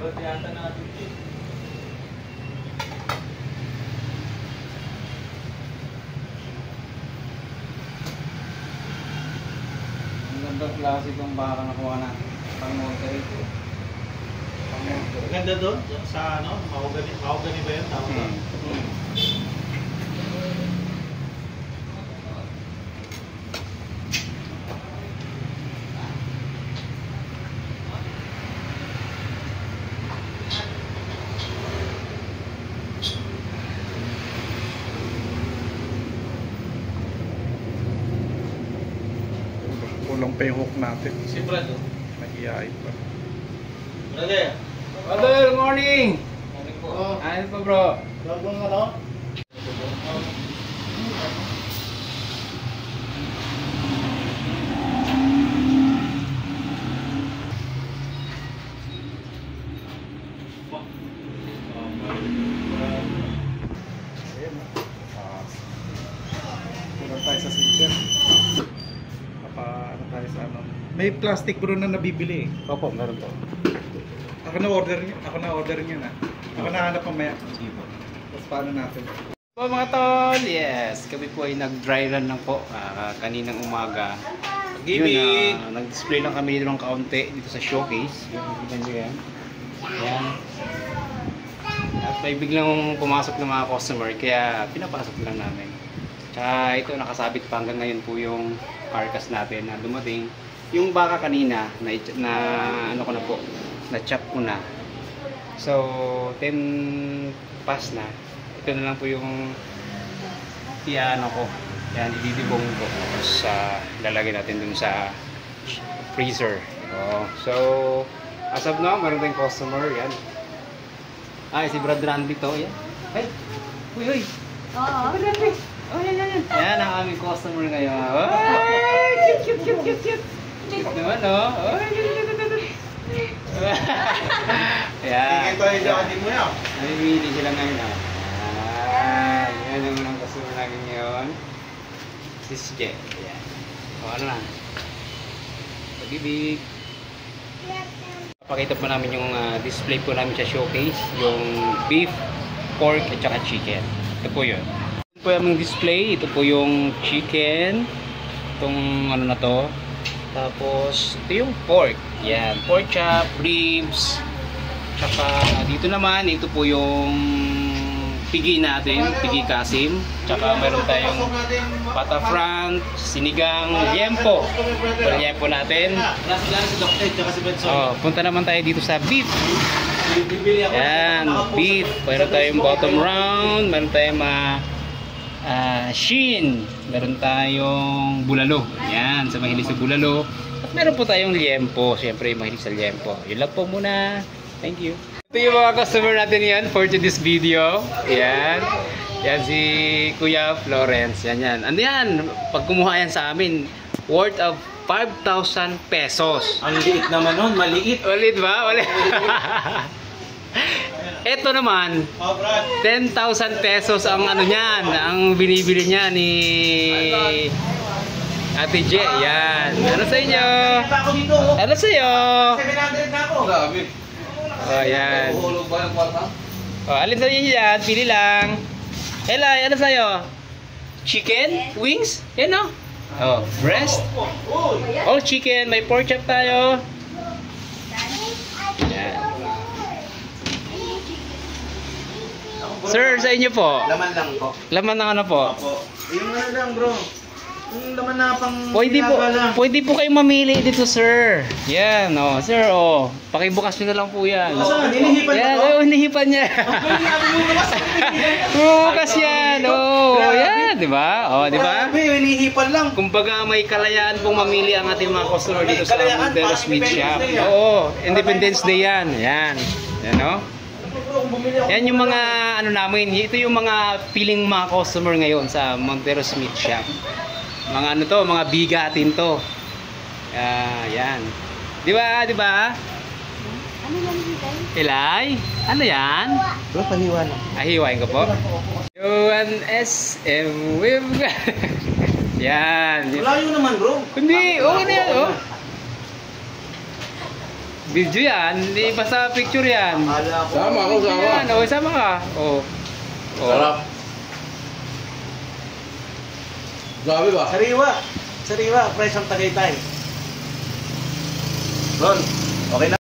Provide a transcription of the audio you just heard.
Brad yata natin eh. Ang gandang klase itong baka nakuha natin. Pang-monter ito. Ganda doon? Sa ano? Mahogany ba yun? Tama ba? Kulang pa yung hook natin. Si Brad oh. Nahihain pa. Brother! Brother, good morning! Morning po. Ayun pa bro. Gagawin nga no? Kulang tayo sa sinker. Ano tayo sa ano. May plastic bro na nabibili eh. Opo, meron po. Ako na order niya na. Ako na hanap mamaya. Sige po. Tapos paano natin? Po mga tol, yes. Kami po ay nag-dry run lang po kaninang umaga. Gibig! Yun, nag-display lang kami dito ng kaunti dito sa showcase. Yung tignan nyo yan. Yan. At may biglang pumasok ng mga customer kaya pinapasok lang namin. Tsaka ito nakasabit pa hanggang ngayon po yung carcass natin na dumating. Yung baka kanina na ano ko na po, na chop ko na. So 10 past na. Ito na lang po yung ano ko. Yan, ididibong ko. Tapos lalagay natin dun sa freezer. So as of now, meron tayong customer. Yan. Ay, si Brad Randy to. Yan. Hey! Uy! Oo. Brad Randy! Oh, yan. Yan ang aming customer ngayon. Ay! Cute! Cute naman, oh. Ay, cute. Yan. Ito ay dati mo yan. Namimili sila ngayon, oh. Yan ang unang customer namin ngayon. Sis J. Yan. O, ano na? Pag-ibig. Pakita po namin yung display po namin sa showcase. Yung beef, pork, at saka chicken. Ito po yun. Ito po yung display. Ito po yung chicken. Itong ano na to. Tapos, ito yung pork. Yan. Pork chop, ribs. Tsaka dito naman, ito po yung pigi natin. Pigi kasim. Tsaka meron tayong pata front, sinigang, liempo. Ito liempo natin. Nasa si Dr. tsaka si Benson. Punta naman tayo dito sa beef. Yan, beef. Meron tayong bottom round. Meron tayong shin. Meron tayong bulalo. Yan, sa mahilig sa bulalo. At meron po tayong liempo. Siyempre, mahilig sa liempo. Yun lang po muna. Thank you. Ito yung mga customer natin yan for today's video. Yan. Yan si Kuya Florence. Yan. Ano yan? Pag kumuha yan sa amin, worth of 5,000 pesos. Ang liit naman nun, maliit. Ulit ba? Ulit. Ito naman, Oh, Brad. 10,000 pesos ang ano niyan, ang binibili niya ni Ate J. Yan. Ano sa inyo? Ako dito. Oh. Ano sa iyo? 700 na ako. Grabe. Oh, yan. Uhulog ba yung kwarta? Oh, alin sa inyo yan? Pili lang. Elay, ano sa iyo? Chicken? Wings? Yan o. Oh, breast? Oh, chicken. May pork chop tayo. Yan. Sir, sa inyo po. Laman lang po. Laman ng ano po? Opo. Yung ano lang bro. Yung laman na pang Pwede po kayong mamili dito, sir. Yan, oh. Sir, oh. Pakibukas nyo na lang po yan. Saan? Hinihipan Yan, na to? oh, hinihipan niya. Bukas yan, oh. Yan, di ba? Oh, di ba? Grabe, hinihipan lang. Kumbaga may kalayaan pong mamili ang ating mga customer dito sa Kalayaan, Monteros parang Meat Shop. Independence Day, ah. Oo, Independence Day yan. Yan. Yan, oh. Yan yung mga ano namin, ito yung mga piling mga customer ngayon sa Monteros Meat Shop. Mga ano to, mga bigatin to. Yan. Di ba? Di ba? Ano lang dito? Ilay? Ano yan? Bro, paniwan. Hiwain ko po. Yung SM with... Yan. Wala yun naman bro. Hindi, okay na yan, oh. Video yan, hindi basta picture yan. Akala ko. Sama ako, sama. Yan, o, isama ka. O. Sarap. Grabe ba? Sariwa. Sariwa, fresh ang Tagaytay. Ron, okay na.